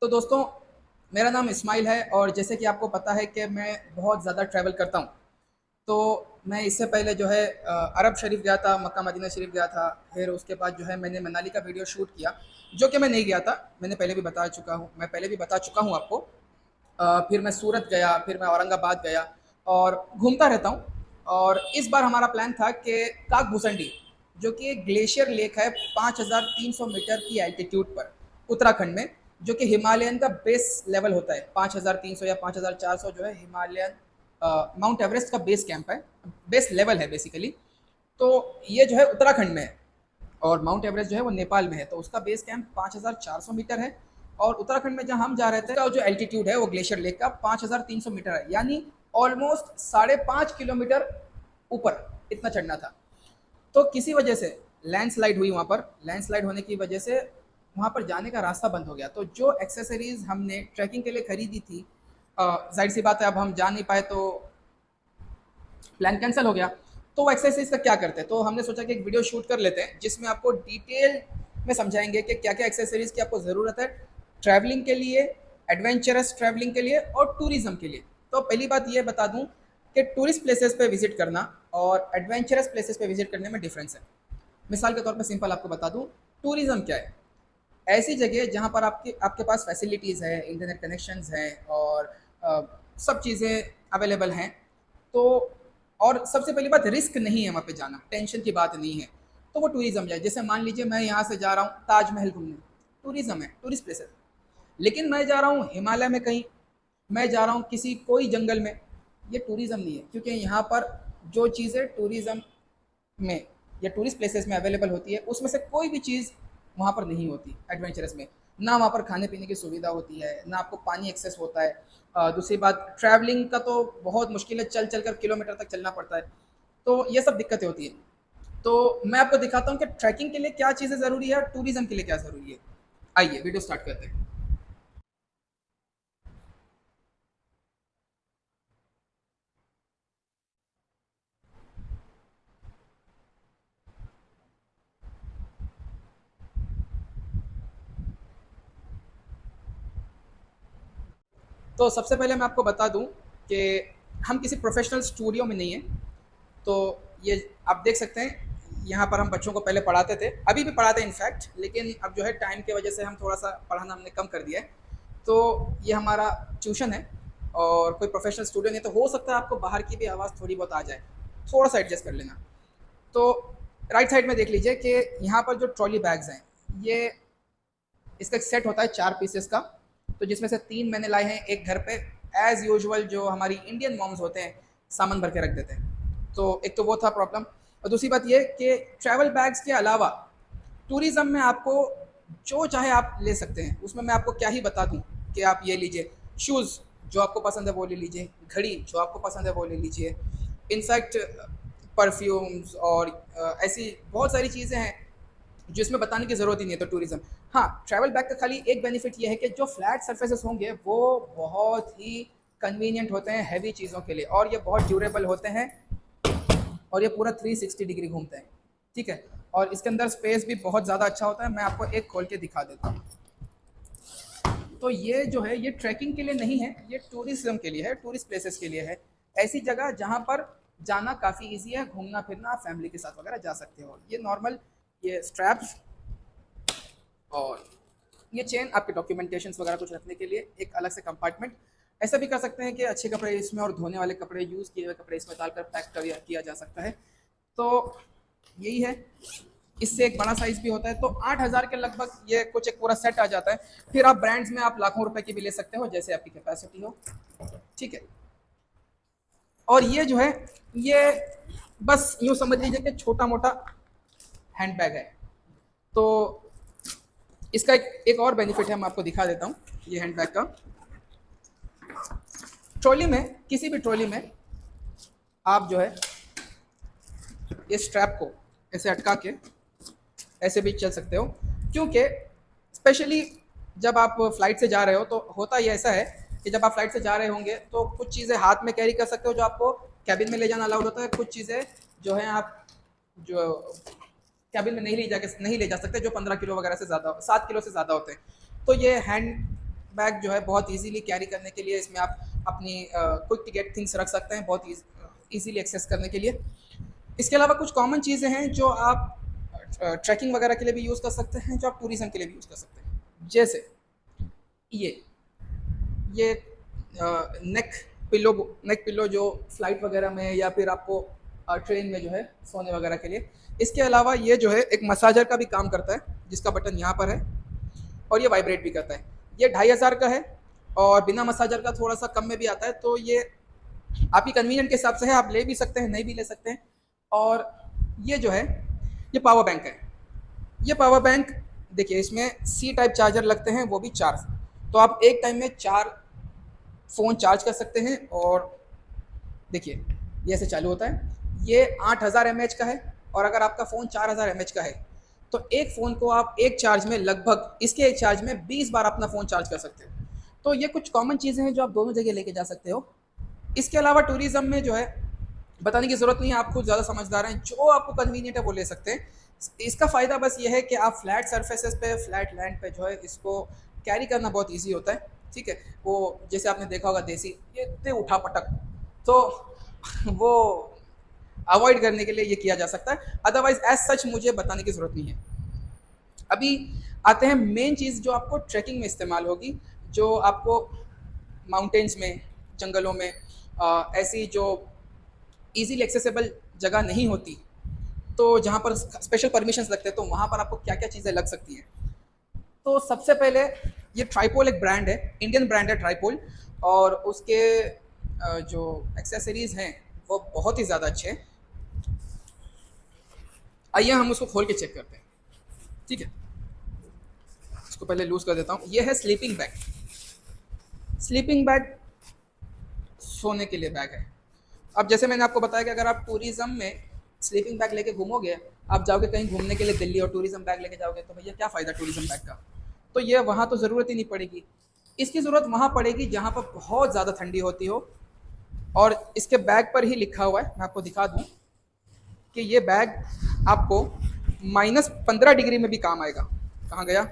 तो दोस्तों, मेरा नाम इस्माइल है और जैसे कि आपको पता है कि मैं बहुत ज़्यादा ट्रैवल करता हूँ। तो मैं इससे पहले जो है अरब शरीफ गया था, मक्का मदीना शरीफ गया था। फिर उसके बाद जो है मैंने मनाली का वीडियो शूट किया, जो कि मैं नहीं गया था। मैंने पहले भी बता चुका हूँ, मैं पहले भी बता चुका हूँ आपको। फिर मैं सूरत गया, फिर मैं औरंगाबाद गया और घूमता रहता हूँ। और इस बार हमारा प्लान था कि काकभूसंडी, जो कि एक ग्लेशियर लेक है 5300 मीटर की एल्टीट्यूड पर उत्तराखंड में, जो कि हिमालयन का बेस लेवल होता है। 5300 या 5400 जो है हिमालयन माउंट एवरेस्ट का बेस कैंप है, बेस लेवल है बेसिकली। तो ये जो है उत्तराखंड में है और माउंट एवरेस्ट जो है वो नेपाल में है। तो उसका बेस कैंप 5400 मीटर है और उत्तराखंड में जहाँ हम जा रहे थे जो एल्टीट्यूड है वो ग्लेशियर लेक का 5300 मीटर है, यानी ऑलमोस्ट 5.5 किलोमीटर ऊपर इतना चढ़ना था। तो किसी वजह से लैंडस्लाइड हुई वहाँ पर। लैंडस्लाइड होने की वजह से वहाँ पर जाने का रास्ता बंद हो गया। तो जो एक्सेसरीज हमने ट्रैकिंग के लिए खरीदी थी, जाहिर सी बात है अब हम जा नहीं पाए तो प्लान कैंसिल हो गया। तो वो एक्सरसाइज का क्या करते हैं, तो हमने सोचा कि एक वीडियो शूट कर लेते हैं जिसमें आपको डिटेल में समझाएंगे कि क्या क्या एक्सेसरीज की आपको ज़रूरत है ट्रैवलिंग के लिए, एडवेंचरस ट्रैवलिंग के लिए और टूरिज्म के लिए। तो पहली बात ये बता दूं कि टूरिस्ट प्लेसेस पे विजिट करना और एडवेंचरस प्लेसेस पे विजिट करने में डिफरेंस है। मिसाल के तौर पर सिंपल आपको बता दूं, टूरिज्म क्या है? ऐसी जगह जहाँ पर आपके आपके पास फैसिलिटीज़ है, इंटरनेट कनेक्शंस हैं और सब चीज़ें अवेलेबल हैं। तो और सबसे पहली बात, रिस्क नहीं है वहाँ पे जाना, टेंशन की बात नहीं है। तो वो टूरिज्म है। जैसे मान लीजिए मैं यहाँ से जा रहा हूँ ताजमहल घूमने, टूरिज्म है, टूरिस्ट प्लेस है। लेकिन मैं जा रहा हूँ हिमालय में कहीं, मैं जा रहा हूँ किसी कोई जंगल में, ये टूरिज्म नहीं है। क्योंकि यहाँ पर जो चीज़ें टूरिज्म में या टूरिस्ट प्लेसेस में अवेलेबल होती है उसमें से कोई भी चीज़ वहाँ पर नहीं होती एडवेंचरस में। ना वहाँ पर खाने पीने की सुविधा होती है, ना आपको पानी एक्सेस होता है। दूसरी बात, ट्रैवलिंग का तो बहुत मुश्किल है, चल चल कर किलोमीटर तक चलना पड़ता है। तो ये सब दिक्कतें होती हैं। तो मैं आपको दिखाता हूँ कि ट्रैकिंग के लिए क्या चीज़ें ज़रूरी है और टूरिज्म के लिए क्या ज़रूरी है। आइए वीडियो स्टार्ट करते हैं। तो सबसे पहले मैं आपको बता दूं कि हम किसी प्रोफेशनल स्टूडियो में नहीं हैं। तो ये आप देख सकते हैं, यहाँ पर हम बच्चों को पहले पढ़ाते थे, अभी भी पढ़ाते हैं इनफैक्ट, लेकिन अब जो है टाइम की वजह से हम थोड़ा सा पढ़ाना हमने कम कर दिया है। तो ये हमारा ट्यूशन है और कोई प्रोफेशनल स्टूडियो नहीं। तो हो सकता है आपको बाहर की भी आवाज़ थोड़ी बहुत आ जाए, थोड़ा सा एडजस्ट कर लेना। तो राइट साइड में देख लीजिए कि यहाँ पर जो ट्रॉली बैग्स हैं, ये इसका एक सेट होता है 4 पीसेस का। तो जिसमें से 3 मैंने लाए हैं एक घर पे। एज यूजुअल जो हमारी इंडियन मॉम्स होते हैं सामान भर के रख देते हैं। तो एक तो वो था प्रॉब्लम। और दूसरी बात ये कि ट्रैवल बैग्स के अलावा टूरिज्म में आपको जो चाहे आप ले सकते हैं। उसमें मैं आपको क्या ही बता दूं कि आप ये लीजिए, शूज़ जो आपको पसंद है वो ले लीजिए, घड़ी जो आपको पसंद है वो ले लीजिए। इनफैक्ट परफ्यूम्स और ऐसी बहुत सारी चीज़ें हैं जो इसमें बताने की ज़रूरत ही नहीं है। तो टूरिज्म, हाँ, ट्रैवल बैग का खाली एक बेनिफिट ये है कि जो फ्लैट सर्फेसेस होंगे वो बहुत ही कन्वीनियंट होते हैं हैवी चीज़ों के लिए, और ये बहुत ड्यूरेबल होते हैं और ये पूरा 360 डिग्री घूमते हैं। ठीक है, और इसके अंदर स्पेस भी बहुत ज़्यादा अच्छा होता है। मैं आपको एक खोल के दिखा देता हूँ। तो ये जो है ये ट्रैकिंग के लिए नहीं है, ये टूरिज्म के लिए है, टूरिस्ट प्लेसेस के लिए है। ऐसी जगह जहाँ पर जाना काफ़ी ईजी है, घूमना फिरना आप फैमिली के साथ वगैरह जा सकते हो। ये नॉर्मल, ये स्ट्रैप्स और ये चेन आपके डॉक्यूमेंटेशंस वगैरह कुछ रखने के लिए, एक अलग से कंपार्टमेंट। ऐसा भी कर सकते हैं कि अच्छे कपड़े इसमें और धोने वाले कपड़े, यूज़ किए हुए कपड़े इसमें डालकर पैक कर किया जा सकता है। तो यही है। इससे एक बड़ा साइज भी होता है। तो 8,000 के लगभग ये कुछ एक पूरा सेट आ जाता है। फिर आप ब्रांड्स में आप लाखों रुपए की भी ले सकते हो, जैसे आपकी कैपेसिटी हो। ठीक है, और ये जो है ये बस यूँ समझ लीजिए कि छोटा मोटा हैंड बैग है। तो इसका एक और बेनिफिट है, मैं आपको दिखा देता हूँ ये हैंड बैग का। ट्रॉली में, किसी भी ट्रॉली में आप जो है इस स्ट्रैप को ऐसे अटका के ऐसे भी चल सकते हो। क्योंकि स्पेशली जब आप फ्लाइट से जा रहे हो तो होता ही ऐसा है कि जब आप फ्लाइट से जा रहे होंगे तो कुछ चीज़ें हाथ में कैरी कर सकते हो जो आपको कैबिन में ले जाना अलाउड होता है। कुछ चीज़ें जो है आप जो कैबिन में नहीं ले जा सकते, जो 15 किलो वगैरह से ज़्यादा, 7 किलो से ज़्यादा होते हैं। तो ये हैंड बैग जो है बहुत इजीली कैरी करने के लिए, इसमें आप अपनी क्विक टू गेट थिंग्स रख सकते हैं बहुत इजीली एक्सेस करने के लिए। इसके अलावा कुछ कॉमन चीज़ें हैं जो आप ट्रैकिंग वगैरह के लिए भी यूज़ कर सकते हैं, जो आप टूरिज्म के लिए भी यूज़ कर सकते हैं। जैसे ये नेक पिलो जो फ्लाइट वगैरह में या फिर आपको ट्रेन में जो है सोने वगैरह के लिए। इसके अलावा ये जो है एक मसाजर का भी काम करता है, जिसका बटन यहाँ पर है और ये वाइब्रेट भी करता है। ये 2500 का है और बिना मसाजर का थोड़ा सा कम में भी आता है, तो ये आपकी कन्वीनियंट के हिसाब से है, आप ले भी सकते हैं नहीं भी ले सकते हैं। और ये जो है ये पावर बैंक है। ये पावर बैंक देखिए, इसमें सी टाइप चार्जर लगते हैं, वो भी 4, तो आप एक टाइम में 4 फ़ोन चार्ज कर सकते हैं। और देखिए ये ऐसे चालू होता है। ये 8000 mAh का है और अगर आपका फ़ोन 4000 mAh का है तो एक फ़ोन को आप एक चार्ज में लगभग इसके एक चार्ज में 20 बार अपना फ़ोन चार्ज कर सकते हो। तो ये कुछ कॉमन चीज़ें हैं जो आप दोनों जगह लेके जा सकते हो। इसके अलावा टूरिज़्म में जो है बताने की ज़रूरत नहीं है, आप खुद ज़्यादा समझदार हैं, जो आपको कन्वीनियंट है वो ले सकते हैं। इसका फ़ायदा बस ये है कि आप फ्लैट सर्फेसेस पे, फ्लैट लैंड पे जो है इसको कैरी करना बहुत ईजी होता है। ठीक है, वो जैसे आपने देखा होगा देसी ये इतने उठा पटक, तो वो अवॉइड करने के लिए ये किया जा सकता है। अदरवाइज एज सच मुझे बताने की ज़रूरत नहीं है। अभी आते हैं मेन चीज़ जो आपको ट्रैकिंग में इस्तेमाल होगी, जो आपको माउंटेन्स में, जंगलों में ऐसी जो इजीली एक्सेसिबल जगह नहीं होती, तो जहाँ पर स्पेशल परमिशंस लगते हैं, तो वहाँ पर आपको क्या क्या चीज़ें लग सकती हैं। तो सबसे पहले ये ट्राइपोल एक ब्रांड है, इंडियन ब्रांड है ट्राइपोल, और उसके जो एक्सेसरीज़ हैं वो बहुत ही ज़्यादा अच्छे हैं। आइए हम उसको खोल के चेक करते हैं। ठीक है, इसको पहले लूज़ कर देता हूँ। ये है स्लीपिंग बैग। स्लीपिंग बैग सोने के लिए बैग है। अब जैसे मैंने आपको बताया कि अगर आप टूरिज़्म में स्लीपिंग बैग लेके घूमोगे, आप जाओगे कहीं घूमने के लिए दिल्ली और टूरिज़्म बैग लेके जाओगे, तो भैया क्या फ़ायदा टूरिज़्म बैग का। तो ये वहाँ तो ज़रूरत ही नहीं पड़ेगी। इसकी ज़रूरत वहाँ पड़ेगी जहाँ पर बहुत ज़्यादा ठंडी होती हो, और इसके बैग पर ही लिखा हुआ है, मैं आपको दिखा दूँ कि ये बैग आपको -15 डिग्री में भी काम आएगा। कहाँ गया?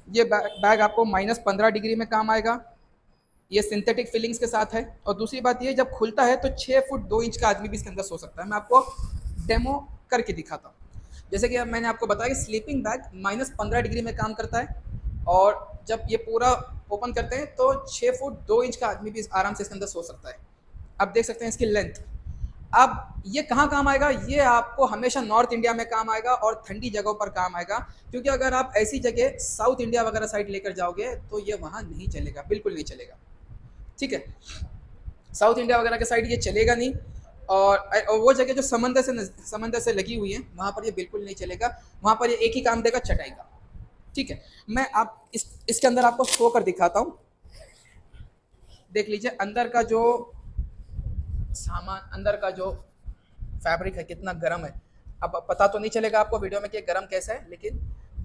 ये बैग आपको -15 डिग्री में काम आएगा। ये सिंथेटिक फिलिंग्स के साथ है, और दूसरी बात ये, जब खुलता है तो 6 फुट 2 इंच का आदमी भी इसके अंदर सो सकता है। मैं आपको डेमो करके दिखाता हूँ। जैसे कि मैंने आपको बताया कि स्लीपिंग बैग -15 डिग्री में काम करता है, और जब ये पूरा ओपन करते हैं तो 6 फुट 2 इंच का आदमी भी आराम से इसके अंदर सो सकता है। आप देख सकते हैं इसकी लेंथ। अब ये कहाँ काम आएगा? ये आपको हमेशा नॉर्थ इंडिया में काम आएगा और ठंडी जगहों पर काम आएगा, क्योंकि अगर आप ऐसी जगह साउथ इंडिया वगैरह साइड लेकर जाओगे तो ये वहाँ नहीं चलेगा, बिल्कुल नहीं चलेगा। ठीक है, साउथ इंडिया वगैरह के साइड ये चलेगा नहीं, और वो जगह जो समंदर से लगी हुई है वहाँ पर ये बिल्कुल नहीं चलेगा। वहाँ पर ये एक ही काम देगा, चटाई का। ठीक है, मैं आप इसके अंदर आपको सो कर दिखाता हूँ। देख लीजिए अंदर का जो सामान, अंदर का जो फैब्रिक है कितना गर्म है। अब पता तो नहीं चलेगा आपको वीडियो में कि गर्म कैसा है, लेकिन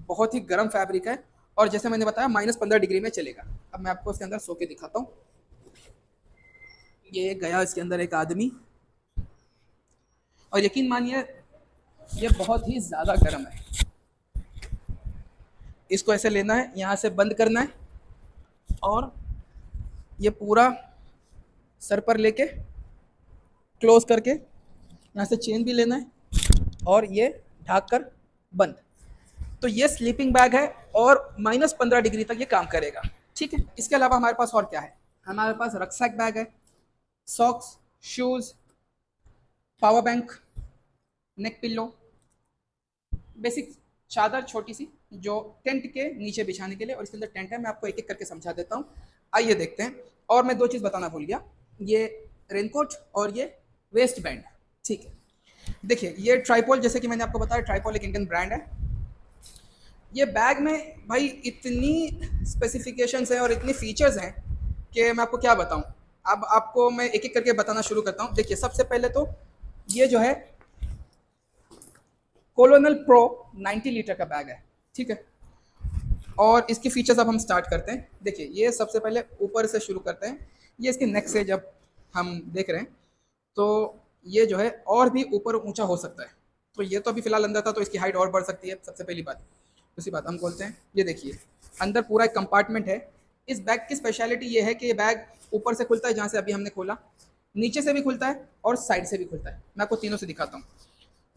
बहुत ही गर्म फैब्रिक है, और जैसे मैंने बताया -15 डिग्री में चलेगा। अब मैं आपको इसके अंदर सो के दिखाता हूँ। ये गया इसके अंदर एक आदमी, और यकीन मानिए ये बहुत ही ज़्यादा गर्म है। इसको ऐसे लेना है, यहाँ से बंद करना है, और ये पूरा सर पर लेके क्लोज करके यहाँ से चेन भी लेना है, और ये ढक कर बंद। तो ये स्लीपिंग बैग है, और -15 डिग्री तक ये काम करेगा। ठीक है, इसके अलावा हमारे पास और क्या है? हमारे पास रक्सैक बैग है, सॉक्स, शूज़, पावर बैंक, नेक पिल्लो, बेसिक चादर छोटी सी जो टेंट के नीचे बिछाने के लिए, और इसके अंदर टेंट है। मैं आपको एक एक करके समझा देता हूँ, आइए देखते हैं। और मैं 2 चीज़ बताना भूल गया, ये रेनकोट और ये वेस्ट बैंड। ठीक है, देखिए ये ट्राइपोल, जैसे कि मैंने आपको बताया ट्राइपोल एक इंडियन ब्रांड है। ये बैग में भाई इतनी स्पेसिफिकेशंस हैं और इतनी फीचर्स हैं कि मैं आपको क्या बताऊं। अब आपको मैं एक एक करके बताना शुरू करता हूं। देखिए सबसे पहले तो ये जो है कोलोनल प्रो 90 लीटर का बैग है। ठीक है, और इसकी फीचर्स अब हम स्टार्ट करते हैं। देखिए ये सबसे पहले ऊपर से शुरू करते हैं। ये इसके नेक से जब हम देख रहे हैं तो ये जो है और भी ऊपर ऊंचा हो सकता है। तो ये तो अभी फिलहाल अंदर था, तो इसकी हाइट और बढ़ सकती है, सबसे पहली बात। उसी बात हम खोलते हैं। ये देखिए अंदर पूरा एक कंपार्टमेंट है। इस बैग की स्पेशलिटी ये है कि ये बैग ऊपर से खुलता है, जहाँ से अभी हमने खोला, नीचे से भी खुलता है और साइड से भी खुलता है। मैं आपको तीनों से दिखाता हूँ।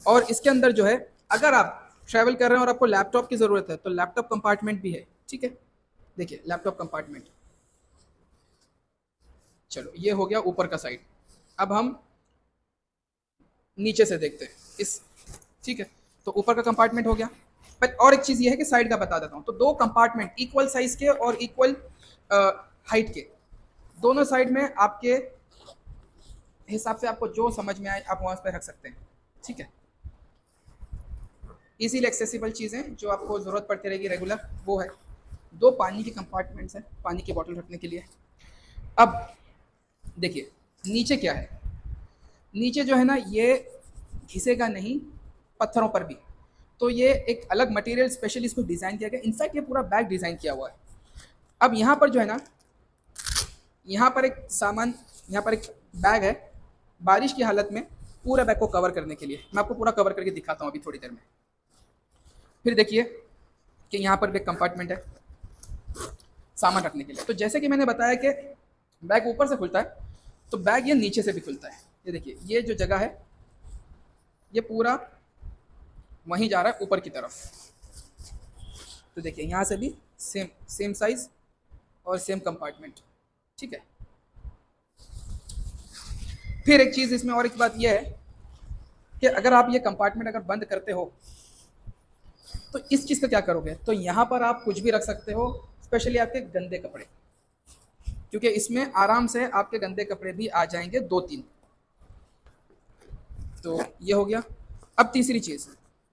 और इसके अंदर जो है, अगर आप ट्रैवल कर रहे हैं और आपको लैपटॉप की ज़रूरत है तो लैपटॉप कंपार्टमेंट भी है। ठीक है, देखिए लैपटॉप कंपार्टमेंट। चलो ये हो गया ऊपर का साइड। अब हम नीचे से देखते हैं इस, ठीक है, तो ऊपर का कंपार्टमेंट हो गया। बट और एक चीज़ ये है कि साइड का बता देता हूँ। तो दो कंपार्टमेंट इक्वल साइज के और इक्वल हाइट के, दोनों साइड में आपके हिसाब से आपको जो समझ में आए आप वहाँ पे रख सकते हैं। ठीक है, इजीली एक्सेसिबल चीज़ें जो आपको ज़रूरत पड़ती रहेगी रेगुलर, वो है। दो पानी के कंपार्टमेंट्स हैं पानी की बोतल रखने के लिए। अब देखिए नीचे क्या है। नीचे जो है ना, ये घिसेगा नहीं पत्थरों पर भी। तो ये एक अलग मटेरियल स्पेशली इसको डिज़ाइन किया गया। इनफैक्ट ये पूरा बैग डिज़ाइन किया हुआ है। अब यहाँ पर जो है ना, यहाँ पर एक सामान, यहाँ पर एक बैग है बारिश की हालत में पूरा बैग को कवर करने के लिए। मैं आपको पूरा कवर करके दिखाता हूँ अभी थोड़ी देर में। फिर देखिए कि यहाँ पर भी एक कंपार्टमेंट है सामान रखने के लिए। तो जैसे कि मैंने बताया कि बैग ऊपर से खुलता है, तो बैग ये नीचे से भी खुलता है। ये देखिए ये जो जगह है ये पूरा वहीं जा रहा है ऊपर की तरफ। तो देखिए यहाँ से भी सेम सेम साइज और सेम कंपार्टमेंट। ठीक है, फिर एक चीज़ इसमें और एक बात यह है कि अगर आप ये कंपार्टमेंट अगर बंद करते हो तो इस चीज़ का क्या करोगे। तो यहाँ पर आप कुछ भी रख सकते हो, स्पेशली आपके गंदे कपड़े, क्योंकि इसमें आराम से आपके गंदे कपड़े भी आ जाएंगे 2-3। तो ये हो गया। अब तीसरी चीज़,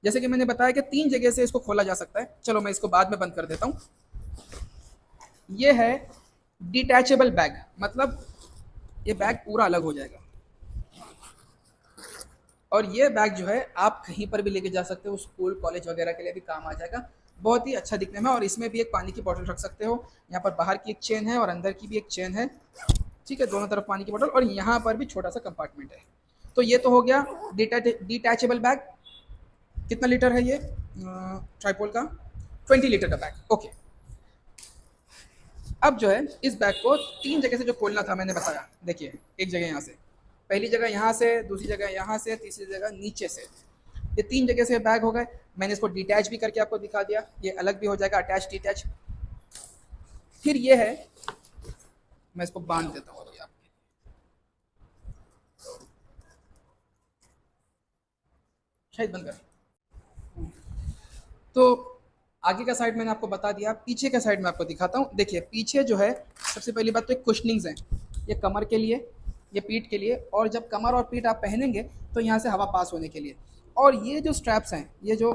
जैसे कि मैंने बताया कि 3 जगह से इसको खोला जा सकता है। चलो मैं इसको बाद में बंद कर देता हूँ। ये है डिटैचेबल बैग, मतलब ये बैग पूरा अलग हो जाएगा। और ये बैग जो है आप कहीं पर भी लेके जा सकते हो, स्कूल कॉलेज वगैरह के लिए भी काम आ जाएगा। बहुत ही अच्छा दिखने में। और इसमें भी एक पानी की बोतल रख सकते हो। यहाँ पर बाहर की एक चेन है और अंदर की भी एक चेन है। ठीक है, दोनों तरफ पानी की बोतल, और यहाँ पर भी छोटा सा कंपार्टमेंट है। तो ये तो हो गया डिटैचेबल बैग। कितना लीटर है ये ट्राइपोल का? 20 लीटर का बैग। ओके, अब जो है इस बैग को 3 जगह से जो खोलना था मैंने बताया। देखिए एक जगह यहाँ से, पहली जगह यहाँ से, दूसरी जगह यहाँ से, तीसरी जगह नीचे से। ये 3 जगह से बैग हो गए। मैंने इसको डिटैच भी करके आपको दिखा दिया। ये अलग भी हो जाएगा, अटैच डिटैच। फिर ये है, मैं इसको बांध देता हूँ अभी आपके, शायद बंद कर। तो आगे का साइड मैंने आपको बता दिया, पीछे का साइड में आपको दिखाता हूँ। देखिए पीछे जो है, सबसे पहली बात तो एक कुशनिंग्स हैं। ये कमर के लिए, ये पीठ के लिए, और जब कमर और पीठ आप पहनेंगे तो यहाँ से हवा पास होने के लिए। और ये जो स्ट्रैप्स हैं, ये जो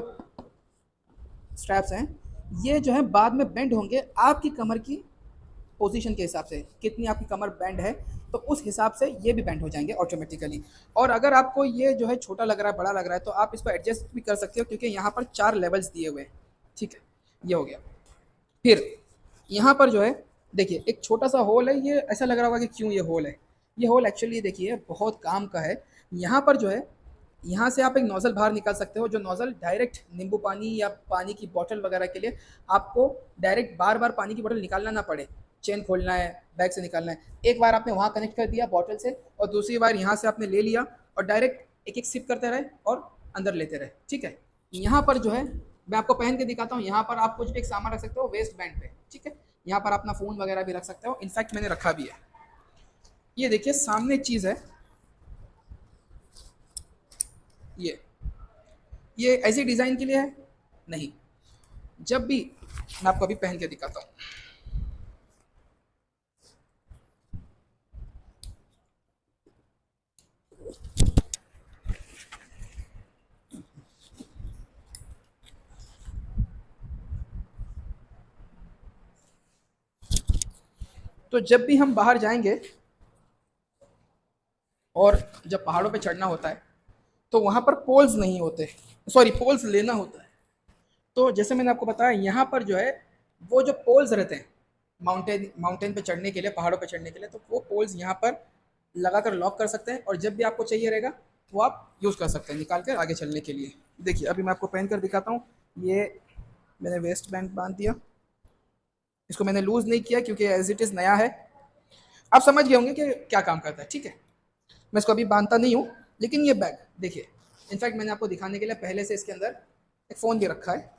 स्ट्रैप्स हैं, ये जो है बाद में बेंड होंगे आपकी कमर की पोजीशन के हिसाब से। कितनी आपकी कमर बेंड है तो उस हिसाब से ये भी बेंड हो जाएंगे ऑटोमेटिकली। और अगर आपको ये जो है छोटा लग रहा है, बड़ा लग रहा है, तो आप इसको एडजस्ट भी कर सकते हो, क्योंकि यहाँ पर 4 लेवल्स दिए हुए हैं। ठीक है, ये हो गया। फिर यहाँ पर जो है देखिए एक छोटा सा होल है। ये ऐसा लग रहा होगा कि क्यों ये होल है। ये होल एक्चुअली देखिए बहुत काम का है। यहाँ पर जो है, यहाँ से आप एक नोज़ल बाहर निकाल सकते हो, जो नोज़ल डायरेक्ट नींबू पानी या पानी की बोतल वगैरह के लिए आपको डायरेक्ट बार बार पानी की बोतल निकालना ना पड़े। चेन खोलना है, बैग से निकालना है, एक बार आपने वहाँ कनेक्ट कर दिया बॉटल से, और दूसरी बार यहाँ से आपने ले लिया और डायरेक्ट एक एक सिप करते रहे और अंदर लेते रहे। ठीक है, यहाँ पर जो है मैं आपको पहन के दिखाता हूँ। यहाँ पर आप कुछ भी एक सामान रख सकते हो वेस्ट बैंड पे। ठीक है, यहाँ पर अपना फ़ोन वगैरह भी रख सकते हो। इनफैक्ट मैंने रखा भी है। ये देखिए सामने एक चीज़ है, ये ऐसी डिज़ाइन के लिए है नहीं। जब भी, मैं आपको अभी पहन के दिखाता हूँ। तो जब भी हम बाहर जाएंगे और जब पहाड़ों पे चढ़ना होता है तो वहाँ पर पोल्स नहीं होते, सॉरी पोल्स लेना होता है। तो जैसे मैंने आपको बताया, यहाँ पर जो है वो जो पोल्स रहते हैं माउंटेन पे चढ़ने के लिए, पहाड़ों पे चढ़ने के लिए, तो वो पोल्स यहाँ पर लगा कर लॉक कर सकते हैं। और जब भी आपको चाहिए रहेगा वो आप यूज़ कर सकते हैं निकाल कर आगे चलने के लिए। देखिए अभी मैं आपको पहन कर दिखाता हूँ। ये मैंने वेस्ट बैंड बांध दिया, इसको मैंने लूज़ नहीं किया क्योंकि एज इट इज़ नया है। आप समझ गए होंगे कि क्या काम करता है, ठीक है। मैं इसको अभी बांधता नहीं हूँ, लेकिन ये बैग देखिए, इनफैक्ट मैंने आपको दिखाने के लिए पहले से इसके अंदर एक फ़ोन भी रखा है,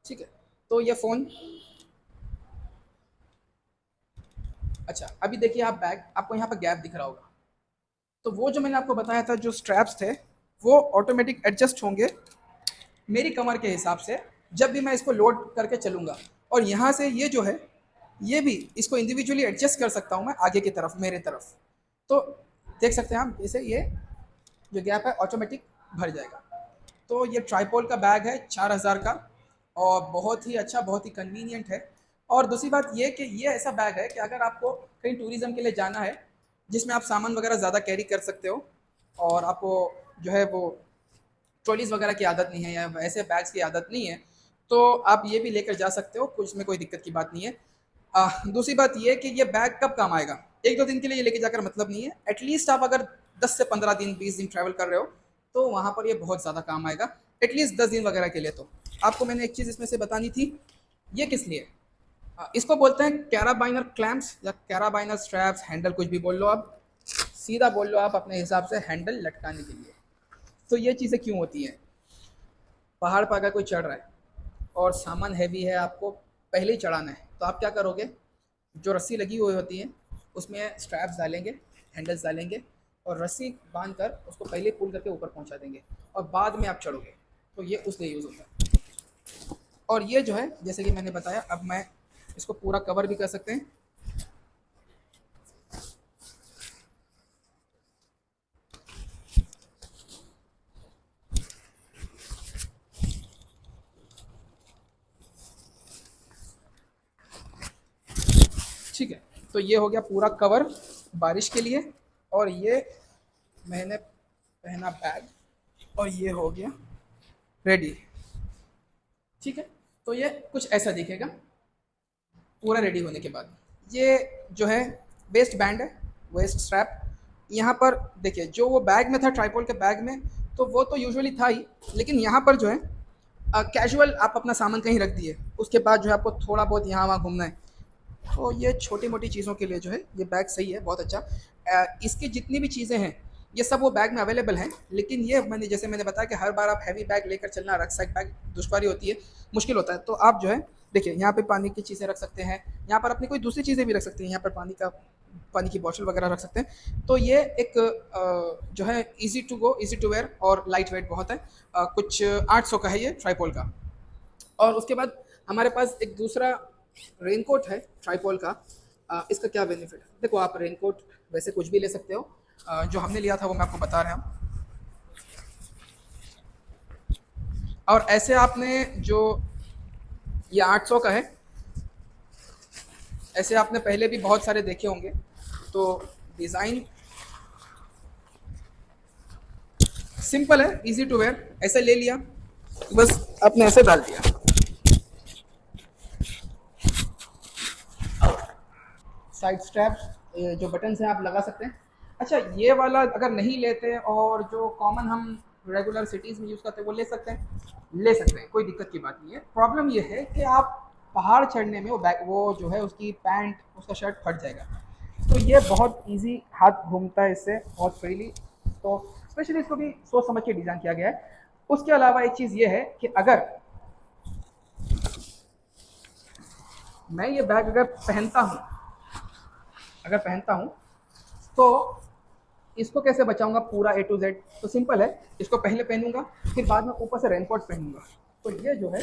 ठीक है। तो ये फ़ोन, अच्छा अभी देखिए आप बैग, आपको यहाँ पर गैप दिख रहा होगा, तो वो जो मैंने आपको बताया था जो स्ट्रैप्स थे वो ऑटोमेटिक एडजस्ट होंगे मेरी कमर के हिसाब से जब भी मैं इसको लोड करके चलूँगा। और यहाँ से ये जो है ये भी इसको इंडिविजुअली एडजस्ट कर सकता हूँ मैं आगे की तरफ, मेरे तरफ। तो देख सकते हैं आप, इसे ये जो गैप है ऑटोमेटिक भर जाएगा। तो ये ट्राइपॉड का बैग है 4000 का, और बहुत ही अच्छा, बहुत ही कन्वीनियंट है। और दूसरी बात ये कि ये ऐसा बैग है कि अगर आपको कहीं टूरिज़्म के लिए जाना है जिसमें आप सामान वगैरह ज़्यादा कैरी कर सकते हो, और आपको जो है वो ट्रॉलीज़ वगैरह की आदत नहीं है या ऐसे बैग्स की आदत नहीं है, तो आप ये भी लेकर जा सकते हो, कुछ में कोई दिक्कत की बात नहीं है। दूसरी बात ये कि ये बैग कब काम आएगा, एक दो दिन के लिए ये लेके जाकर मतलब नहीं है। एटलीस्ट आप अगर 10 से 15 दिन 20 दिन ट्रैवल कर रहे हो तो वहाँ पर ये बहुत ज़्यादा काम आएगा, एटलीस्ट 10 दिन वगैरह के लिए। तो आपको मैंने एक चीज़ इसमें से बतानी थी, ये किस लिए, इसको बोलते हैं कैराबाइनर क्लैम्प्स या कैराबाइनर स्ट्रैप्स, हैंडल कुछ भी बोल लो आप, सीधा बोल लो आप अपने हिसाब से, हैंडल लटकाने के लिए। तो ये चीज़ें क्यों होती हैं, पहाड़ पर अगर कोई चढ़ रहा है और सामान हैवी है, आपको पहले ही चढ़ाना है, तो आप क्या करोगे, जो रस्सी लगी हुई होती है उसमें स्ट्रैप्स डालेंगे, हैंडल्स डालेंगे, और रस्सी बांध कर उसको पहले पुल करके ऊपर पहुंचा देंगे और बाद में आप चढ़ोगे। तो ये उस लिए यूज़ होता है। और ये जो है जैसे कि मैंने बताया, अब मैं इसको पूरा कवर भी कर सकते हैं। ठीक है, तो ये हो गया पूरा कवर बारिश के लिए, और ये मैंने पहना बैग, और ये हो गया रेडी। ठीक है, तो ये कुछ ऐसा दिखेगा पूरा रेडी होने के बाद। ये जो है वेस्ट बैंड है, वेस्ट स्ट्रैप। यहाँ पर देखिए, जो वो बैग में था ट्राइपॉड के बैग में, तो वो तो यूजुअली था ही, लेकिन यहाँ पर जो है कैजुअल आप अपना सामान कहीं रख दिए, उसके बाद जो है आपको थोड़ा बहुत यहाँ वहाँ घूमना है, तो ये छोटी मोटी चीज़ों के लिए जो है ये बैग सही है, बहुत अच्छा। इसकी जितनी भी चीज़ें हैं ये सब वो बैग में अवेलेबल हैं, लेकिन ये मैंने जैसे मैंने बताया कि हर बार आप हैवी बैग लेकर चलना, रक्सैक बैग दुश्वारी होती है, मुश्किल होता है। तो आप जो है देखिए, यहाँ पे पानी की चीज़ें रख सकते हैं, यहाँ पर अपनी कोई दूसरी चीज़ें भी रख सकते हैं, यहाँ पर पानी की बॉटल वगैरह रख सकते हैं। तो ये एक जो है easy to go, easy to wear और लाइट वेट बहुत है। कुछ 800 का है ये ट्राइपॉल का। और उसके बाद हमारे पास एक दूसरा रेनकोट है ट्राइपॉल का। इसका क्या बेनिफिट है, देखो आप रेनकोट वैसे कुछ भी ले सकते हो, जो हमने लिया था वो मैं आपको बता रहा हूँ। और ऐसे आपने जो ये 800 का है, ऐसे आपने पहले भी बहुत सारे देखे होंगे। तो डिज़ाइन सिंपल है, इजी टू वेयर, ऐसे ले लिया, बस आपने ऐसे डाल दिया, साइड स्ट्रैप्स जो बटन हैं आप लगा सकते हैं। अच्छा, ये वाला अगर नहीं लेते और जो कॉमन हम रेगुलर सिटीज़ में यूज़ करते हैं वो ले सकते हैं, ले सकते हैं, कोई दिक्कत की बात नहीं है। प्रॉब्लम ये है कि आप पहाड़ चढ़ने में वो जो है उसकी पैंट, उसका शर्ट फट जाएगा। तो ये बहुत इजी, हाथ घूमता है इससे बहुत फ्रीली, तो स्पेशली इसको भी सोच समझ के डिज़ाइन किया गया है। उसके अलावा एक चीज़ ये है कि अगर मैं ये बैग अगर पहनता हूँ तो इसको कैसे बचाऊंगा पूरा A to Z, तो सिंपल है, इसको पहले पहनूंगा, फिर बाद में ऊपर से रेनकोट पहनूंगा, तो ये जो है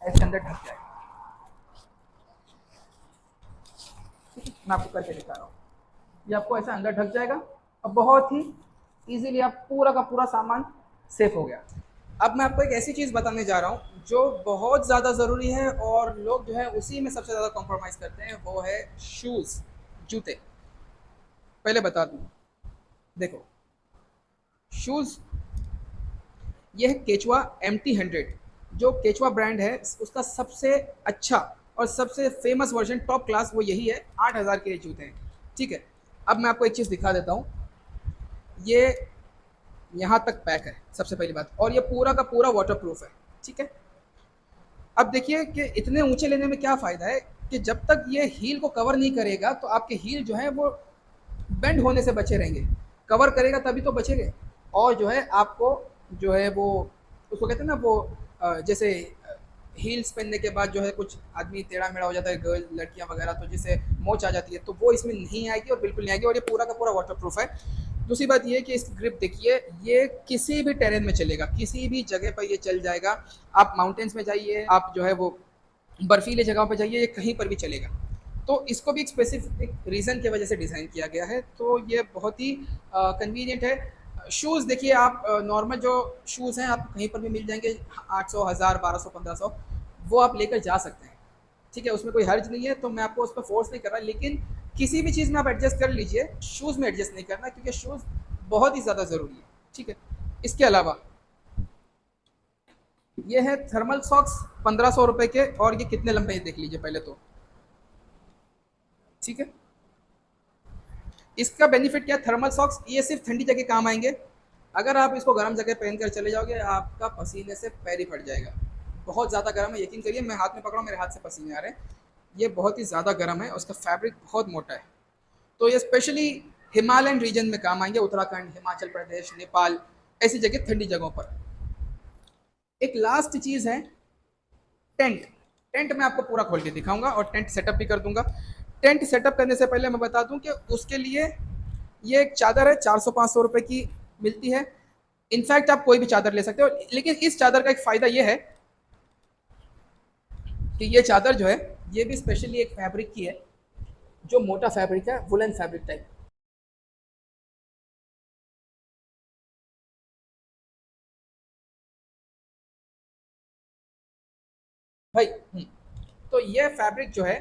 ऐसे अंदर ढक जाएगा। मैं आपको करके दिखा रहा हूँ, ये आपको ऐसा अंदर ढक जाएगा और बहुत ही इजीली आप पूरा का पूरा सामान सेफ हो गया। अब मैं आपको एक ऐसी चीज़ बताने जा रहा हूँ जो बहुत ज़्यादा ज़रूरी है और लोग जो है उसी में सबसे ज़्यादा कॉम्प्रोमाइज़ करते हैं, वो है शूज़, जूते। पहले बता दूँ, देखो शूज़, ये है केचुआ MT100, जो केचुआ ब्रांड है उसका सबसे अच्छा और सबसे फेमस वर्जन, टॉप क्लास, वो यही है। 8000 के जूते हैं, ठीक है। अब मैं आपको एक चीज़ दिखा देता हूँ, ये यहाँ तक पैक है सबसे पहली बात, और ये पूरा का पूरा वाटर प्रूफ है, ठीक है। अब देखिए कि इतने ऊंचे लेने में क्या फ़ायदा है कि जब तक ये हील को कवर नहीं करेगा तो आपके हील जो है वो बेंड होने से बचे रहेंगे। कवर करेगा तभी तो बचेंगे। और जो है आपको जो है वो उसको कहते हैं ना वो जैसे हील्स पहनने के बाद जो है कुछ आदमी टेढ़ा मेढ़ा हो जाता है, गर्ल लड़कियां वगैरह, तो जिससे मोच आ जाती है, तो वो इसमें नहीं आएगी और बिल्कुल नहीं आएगी। और ये पूरा का पूरा वाटर प्रूफ है। दूसरी बात ये है कि इसकी ग्रिप देखिए, ये किसी भी टेरेन में चलेगा, किसी भी जगह पर ये चल जाएगा। आप माउंटेन्स में जाइए, आप जो है वो बर्फीले जगहों पर जाइए, ये कहीं पर भी चलेगा। तो इसको भी एक स्पेसिफिक रीज़न की वजह से डिज़ाइन किया गया है, तो ये बहुत ही कन्वीनियंट है। शूज़ देखिए, आप नॉर्मल जो शूज़ हैं आप कहीं पर भी मिल जाएंगे, 800, 1000, 1200, 1500, वो आप लेकर जा सकते हैं। ठीक है, उसमें कोई हर्ज नहीं है, तो मैं आपको उस पर फोर्स नहीं कर रहा, लेकिन किसी भी चीज़ में आप एडजस्ट कर लीजिए, शूज़ में एडजस्ट नहीं करना, क्योंकि शूज़ बहुत ही ज़्यादा ज़रूरी है। ठीक है। इसके अलावा ये है थर्मल सॉक्स, 1500 रुपए के, और ये कितने लंबे हैं देख लीजिए पहले तो। ठीक है। इसका बेनिफिट क्या है, थर्मल सॉक्स ये सिर्फ ठंडी जगह काम आएंगे। अगर आप इसको गर्म जगह पहन कर चले जाओगे, आपका पसीने से पैर ही फट जाएगा। बहुत ज़्यादा गर्म है, यकीन करिए, मैं हाथ में पकड़ा, मेरे हाथ से पसीने आ रहे हैं। ये बहुत ही ज़्यादा गर्म है और उसका फैब्रिक बहुत मोटा है। तो ये स्पेशली हिमालयन रीजन में काम आएंगे, उत्तराखंड, हिमाचल प्रदेश, नेपाल, ऐसी जगह ठंडी जगहों पर। एक लास्ट चीज़ है, टेंट। टेंट मैं आपको पूरा खोल के दिखाऊंगा और टेंट सेटअप भी कर दूंगा। टेंट सेटअप करने से पहले मैं बता दूं कि उसके लिए ये एक चादर है, 400-500 रुपए की मिलती है। इनफैक्ट आप कोई भी चादर ले सकते हो, लेकिन इस चादर का एक फ़ायदा ये है कि ये चादर जो है ये भी स्पेशली एक फैब्रिक की है, जो मोटा फैब्रिक है, वुलन फैब्रिक टाइप। भाई तो ये फैब्रिक जो है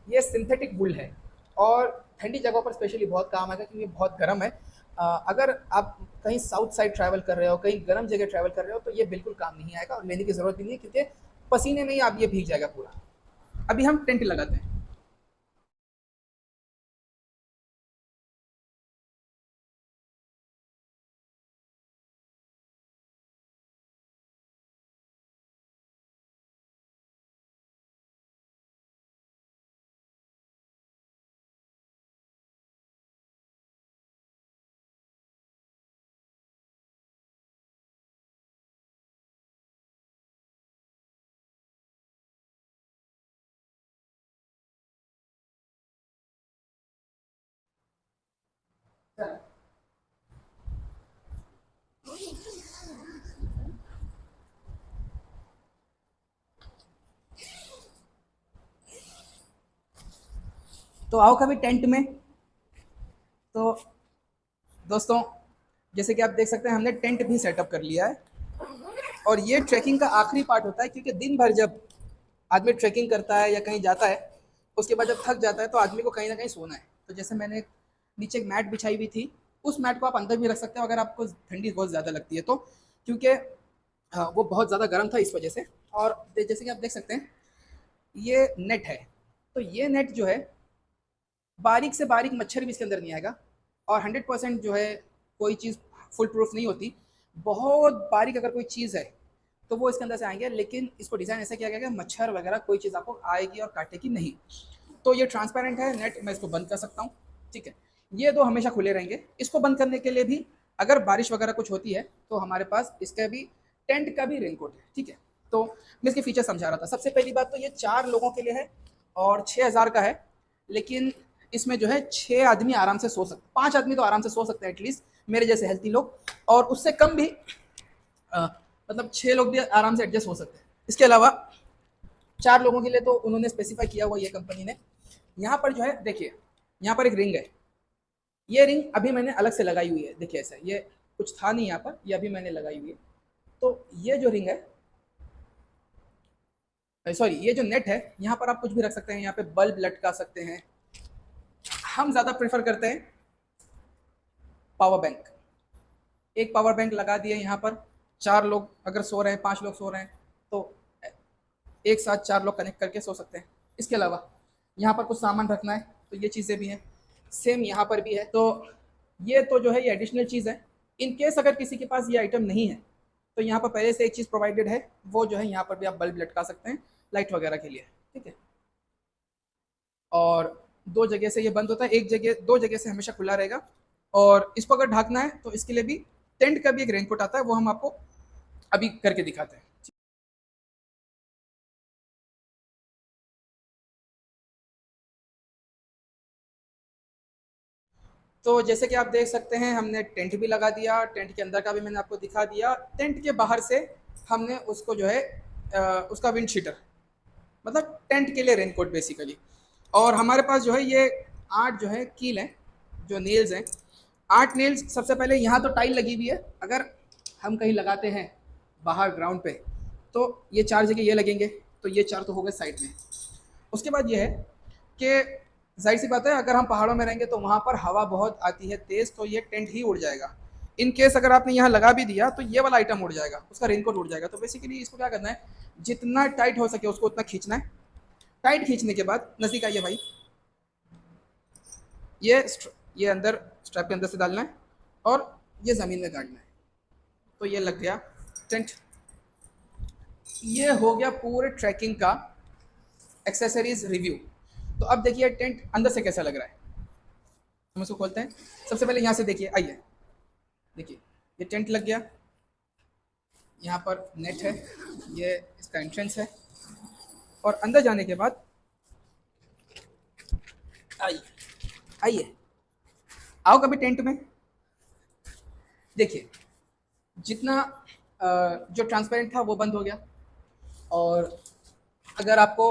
ये सिंथेटिक वुल है, और ठंडी जगहों पर स्पेशली बहुत काम आएगा, क्योंकि बहुत गर्म है। अगर आप कहीं साउथ साइड ट्रैवल कर रहे हो, कहीं गर्म जगह ट्रैवल कर रहे हो, तो ये बिल्कुल काम नहीं आएगा और लेने की ज़रूरत भी नहीं है, क्योंकि पसीने में ही आप ये भीग जाएगा पूरा। अभी हम टेंट लगाते हैं। तो आओ कभी टेंट में। तो दोस्तों, जैसे कि आप देख सकते हैं, हमने टेंट भी सेटअप कर लिया है। और ये ट्रैकिंग का आखिरी पार्ट होता है, क्योंकि दिन भर जब आदमी ट्रैकिंग करता है या कहीं जाता है, उसके बाद जब थक जाता है तो आदमी को कहीं ना कहीं सोना है। तो जैसे मैंने नीचे एक मैट बिछाई हुई थी, उस मैट को आप अंदर भी रख सकते हो अगर आपको ठंडी बहुत ज़्यादा लगती है तो, क्योंकि वो बहुत ज़्यादा गर्म था इस वजह से। और जैसे कि आप देख सकते हैं, ये नेट है। तो ये नेट जो है, बारीक से बारीक मच्छर भी इसके अंदर नहीं आएगा। और 100% जो है कोई चीज़ फुल प्रूफ नहीं होती। बहुत बारीक अगर कोई चीज़ है तो वो इसके अंदर से आएंगे, लेकिन इसको डिज़ाइन ऐसा किया गया है कि मच्छर वगैरह कोई चीज़ आपको आएगी और काटेगी नहीं। तो ये ट्रांसपेरेंट है नेट, मैं इसको बंद कर सकता हूँ। ठीक है। ये दो हमेशा खुले रहेंगे। इसको बंद करने के लिए भी अगर बारिश वगैरह कुछ होती है तो हमारे पास इसका भी, टेंट का भी रेनकोट है। ठीक है। तो मैं इसके फीचर समझा रहा था। सबसे पहली बात तो ये 4 लोगों के लिए है और 6000 का है। लेकिन इसमें जो है 6 आदमी आराम से सो सकते, 5 आदमी तो आराम से सो सकते हैं एटलीस्ट, मेरे जैसे हेल्थी लोग। और उससे कम भी अ, मतलब 6 लोग भी आराम से एडजस्ट हो सकते हैं। इसके अलावा 4 लोगों के लिए तो उन्होंने स्पेसिफाई किया हुआ ये कंपनी ने। यहाँ पर जो है देखिए, यहाँ पर एक रिंग है। ये रिंग अभी मैंने अलग से लगाई हुई है, देखिए ऐसा, ये कुछ था नहीं यहाँ पर, ये अभी मैंने लगाई हुई है। तो ये जो रिंग है, सॉरी, ये जो नेट है, यहाँ पर आप कुछ भी रख सकते हैं, यहाँ पे बल्ब लटका सकते हैं। हम ज़्यादा प्रेफर करते हैं पावर बैंक। एक पावर बैंक लगा दिए यहाँ पर, 4 लोग अगर सो रहे हैं, 5 लोग सो रहे हैं, तो एक साथ 4 लोग कनेक्ट करके सो सकते हैं। इसके अलावा यहाँ पर कुछ सामान रखना है तो ये चीज़ें भी हैं, सेम यहाँ पर भी है। तो ये तो जो है ये एडिशनल चीज़ है। इन केस अगर किसी के पास ये आइटम नहीं है तो यहाँ पर पहले से एक चीज़ प्रोवाइडेड है, वो जो है यहाँ पर भी आप बल्ब लटका सकते हैं लाइट वगैरह के लिए, ठीक है। और दो जगह से ये बंद होता है, एक जगह दो जगह से हमेशा खुला रहेगा। और इसको अगर ढकना है तो इसके लिए भी टेंट का भी एक रेनकोट आता है, वो हम आपको अभी करके दिखाते हैं। तो जैसे कि आप देख सकते हैं, हमने टेंट भी लगा दिया, टेंट के अंदर का भी मैंने आपको दिखा दिया। टेंट के बाहर से हमने उसको जो है उसका विंड शीटर, मतलब टेंट के लिए रेनकोट बेसिकली। और हमारे पास जो है ये 8 जो है कील हैं, जो नेल्स हैं, 8 नेल्स। सबसे पहले यहाँ तो टाइल लगी हुई है, अगर हम कहीं लगाते हैं बाहर ग्राउंड पे तो ये 4 जगह ये लगेंगे, तो ये 4 तो हो गए साइड में। उसके बाद ये है कि जाहिर सी बात है, अगर हम पहाड़ों में रहेंगे तो वहाँ पर हवा बहुत आती है तेज़, तो ये टेंट ही उड़ जाएगा। इन केस अगर आपने यहाँ लगा भी दिया तो ये वाला आइटम उड़ जाएगा, उसका रेनकोट उड़ जाएगा। तो बेसिकली इसको क्या करना है, जितना टाइट हो सके उसको उतना खींचना है। टाइट खींचने के बाद नज़दीक आइए भाई, ये ये अंदर स्ट्रैप के अंदर से डालना है और ये ज़मीन में गाड़ना है, तो ये लग गया टेंट। ये हो गया पूरे ट्रैकिंग का एक्सेसरीज रिव्यू। तो अब देखिए टेंट अंदर से कैसा लग रहा है, हम इसको खोलते हैं। सबसे पहले यहाँ से देखिए, आइए देखिए, ये टेंट लग गया, यहाँ पर नेट है, ये इसका एंट्रेंस है। और अंदर जाने के बाद आइए आइए, आओ कभी टेंट में। देखिए जितना जो ट्रांसपेरेंट था वो बंद हो गया। और अगर आपको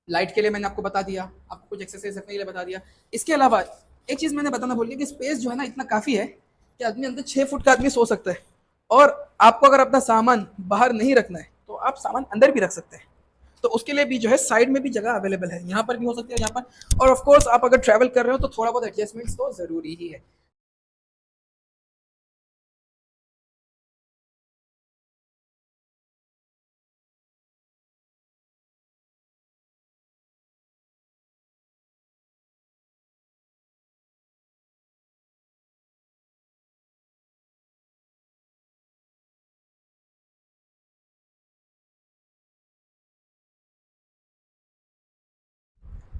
लाइट के लिए मैंने आपको बता दिया, आपको कुछ एक्सरसाइज रखने के लिए बता दिया। इसके अलावा एक चीज़ मैंने बताना भूल गया कि स्पेस जो है ना इतना काफ़ी है कि आदमी अंदर 6 फुट का आदमी सो सकता है। और आपको अगर अपना सामान बाहर नहीं रखना है तो आप सामान अंदर भी रख सकते हैं, तो उसके लिए भी जो है साइड में भी जगह अवेलेबल है, यहाँ पर भी हो सकती है, यहाँ पर। और ऑफ कोर्स आप अगर ट्रैवल कर रहे हो तो थोड़ा बहुत एडजस्टमेंट्स तो ज़रूरी ही है।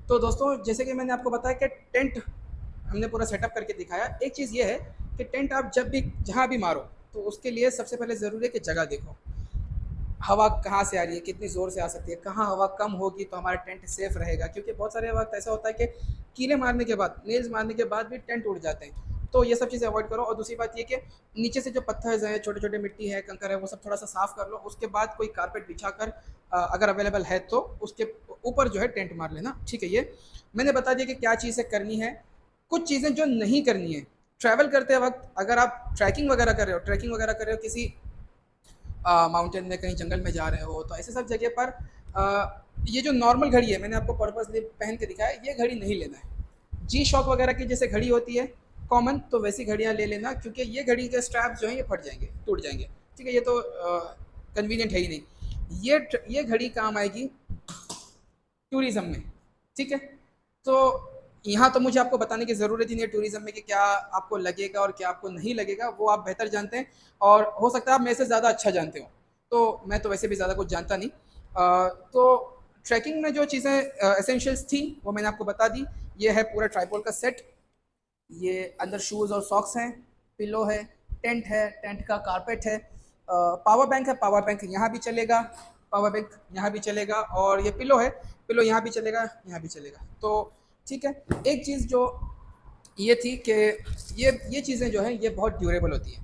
तो दोस्तों जैसे कि मैंने आपको बताया कि टेंट हमने पूरा सेटअप करके दिखाया। एक चीज़ ये है कि टेंट आप जब भी जहाँ भी मारो तो उसके लिए सबसे पहले ज़रूरी है कि जगह देखो, हवा कहाँ से आ रही है, कितनी ज़ोर से आ सकती है, कहाँ हवा कम होगी तो हमारा टेंट सेफ रहेगा। क्योंकि बहुत सारे वक्त ऐसा होता है कि कीले मारने के बाद, नेल्स मारने के बाद भी टेंट उड़ जाते हैं, तो ये सब चीज़ें अवॉइड करो। और दूसरी बात ये कि नीचे से जो पत्थर है, छोटे छोटे मिट्टी है, कंकर है, वो सब थोड़ा सा साफ़ कर लो। उसके बाद कोई कारपेट बिछा कर अगर अवेलेबल है तो उसके ऊपर जो है टेंट मार लेना, ठीक है। ये मैंने बता दिया कि क्या चीज़ें करनी है। कुछ चीज़ें जो नहीं करनी है ट्रैवल करते वक्त, अगर आप ट्रैकिंग वगैरह कर रहे हो, किसी माउंटेन में, कहीं जंगल में जा रहे हो, तो ऐसे सब जगह पर ये जो नॉर्मल घड़ी है मैंने आपको पर्पसली पहन के दिखाया, ये घड़ी नहीं लेना है। जी शॉक वगैरह की जैसे घड़ी होती है कॉमन, तो वैसी घड़ियाँ ले लेना, क्योंकि ये घड़ी के स्ट्रैप जो हैं ये फट जाएंगे, टूट जाएंगे, ठीक है। ये तो कन्वीनियंट है ही नहीं। ये घड़ी काम आएगी टूरिज़्म में, ठीक है। तो यहाँ तो मुझे आपको बताने की ज़रूरत ही नहीं है टूरिज़्म में कि क्या आपको लगेगा और क्या आपको नहीं लगेगा, वो आप बेहतर जानते हैं। और हो सकता है आप मेरे से ज़्यादा अच्छा जानते हो, तो मैं तो वैसे भी ज़्यादा कुछ जानता नहीं। तो ट्रैकिंग में जो चीज़ें एसेंशियल्स थी वो मैंने आपको बता दी। ये है पूरा ट्राइपॉड का सेट, ये अंदर शूज़ और सॉक्स हैं, पिलो है, टेंट का कारपेट है, पावर बैंक है, पावर बैंक यहाँ भी चलेगा, पावर बैंक यहाँ भी चलेगा, और ये पिलो है, पिलो यहाँ भी चलेगा, यहाँ भी चलेगा। तो ठीक है। एक चीज़ जो ये थी कि ये चीज़ें जो हैं ये बहुत ड्यूरेबल होती हैं,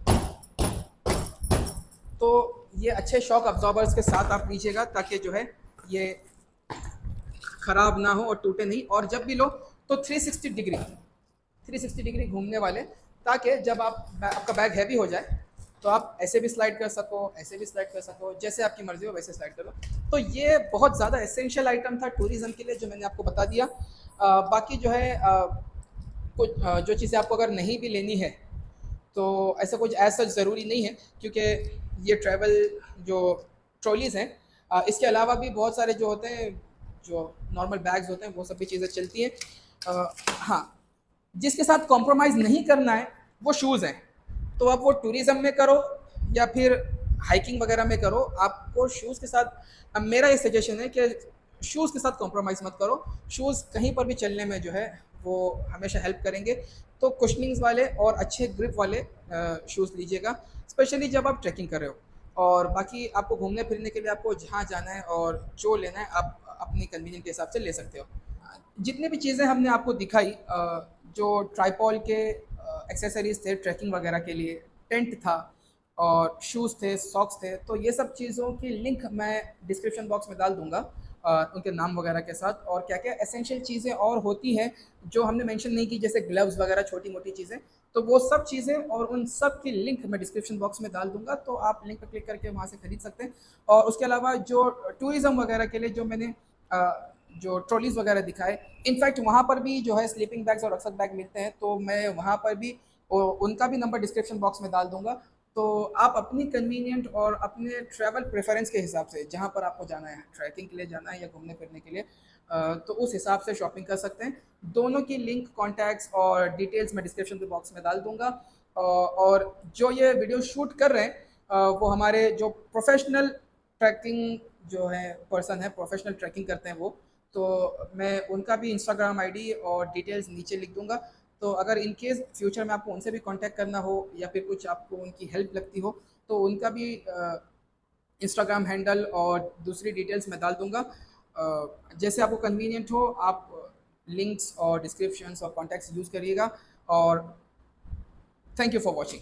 तो ये अच्छे शॉक अब्जॉर्बर्स के साथ आप लीजिएगा ताकि जो है ये ख़राब ना हो और टूटे नहीं। और जब भी लो तो 360 डिग्री घूमने वाले, ताकि जब आपका बैग हैवी हो जाए तो आप ऐसे भी स्लाइड कर सको, ऐसे भी स्लाइड कर सको, जैसे आपकी मर्ज़ी हो वैसे स्लाइड कर लो। तो ये बहुत ज़्यादा एसेंशियल आइटम था टूरिज़्म के लिए, जो मैंने आपको बता दिया। बाकी जो है कुछ जो चीज़ें आपको अगर नहीं भी लेनी है तो ऐसा कुछ एज सच ज़रूरी नहीं है, क्योंकि ये ट्रैवल जो ट्रॉलीज़ हैं, इसके अलावा भी बहुत सारे जो होते हैं, जो नॉर्मल बैग्स होते हैं, वो सब भी चीज़ें चलती हैं। हाँ, जिसके साथ कॉम्प्रोमाइज़ नहीं करना है वो शूज़ हैं। तो आप वो टूरिज़्म में करो या फिर हाइकिंग वगैरह में करो, आपको शूज़ के साथ मेरा ये सजेशन है कि शूज़ के साथ कॉम्प्रोमाइज़ मत करो। शूज़ कहीं पर भी चलने में जो है वो हमेशा हेल्प करेंगे। तो कुशनिंग्स वाले और अच्छे ग्रिप वाले शूज़ लीजिएगा, स्पेशली जब आप ट्रैकिंग कर रहे हो। और बाकी आपको घूमने फिरने के लिए आपको जहाँ जाना है और जो लेना है आप अपनी कन्वीनियंट के हिसाब से ले सकते हो। जितनी भी चीज़ें हमने आपको दिखाई, जो ट्राइपॉल के एक्सेसरीज़ थे ट्रैकिंग वगैरह के लिए, टेंट था और शूज़ थे, सॉक्स थे, तो ये सब चीज़ों की लिंक मैं डिस्क्रिप्शन बॉक्स में डाल दूँगा, उनके नाम वगैरह के साथ। और क्या-क्या एसेंशियल चीज़ें और होती हैं जो हमने मेंशन नहीं की, जैसे ग्लव्स वगैरह छोटी-मोटी चीज़ें, तो वो सब चीज़ें और उन सब की लिंक मैं डिस्क्रिप्शन बॉक्स में डाल दूँगा, तो आप लिंक पर क्लिक करके वहाँ से खरीद सकते हैं। और उसके अलावा जो टूरिज़्म वगैरह के लिए जो मैंने जो ट्रॉलीज़ वगैरह दिखाए, इनफैक्ट वहाँ पर भी जो है स्लीपिंग बैग्स और रक्सक बैग मिलते हैं, तो मैं वहाँ पर भी उनका भी नंबर डिस्क्रिप्शन बॉक्स में डाल दूँगा। तो आप अपनी कन्वीनिएंट और अपने ट्रैवल प्रेफ़रेंस के हिसाब से, जहाँ पर आपको जाना है, ट्रैकिंग के लिए जाना है या घूमने-फिरने के लिए, तो उस हिसाब से शॉपिंग कर सकते हैं। दोनों की लिंक, कॉन्टैक्ट्स और डिटेल्स मैं डिस्क्रिप्शन के बॉक्स में डाल दूँगा। और जो ये वीडियो शूट कर रहे हैं, वो हमारे जो प्रोफ़ेशनल ट्रैकिंग जो है पर्सन है, प्रोफ़ेशनल ट्रैकिंग करते हैं वो, तो मैं उनका भी इंस्टाग्राम आईडी और डिटेल्स नीचे लिख दूँगा। तो अगर इन केस फ्यूचर में आपको उनसे भी कांटेक्ट करना हो या फिर कुछ आपको उनकी हेल्प लगती हो, तो उनका भी इंस्टाग्राम हैंडल और दूसरी डिटेल्स मैं डाल दूँगा। जैसे आपको कन्वीनियंट हो, आप लिंक्स और डिस्क्रिप्शंस और कॉन्टैक्ट्स यूज़ करिएगा। और थैंक यू फॉर वॉचिंग।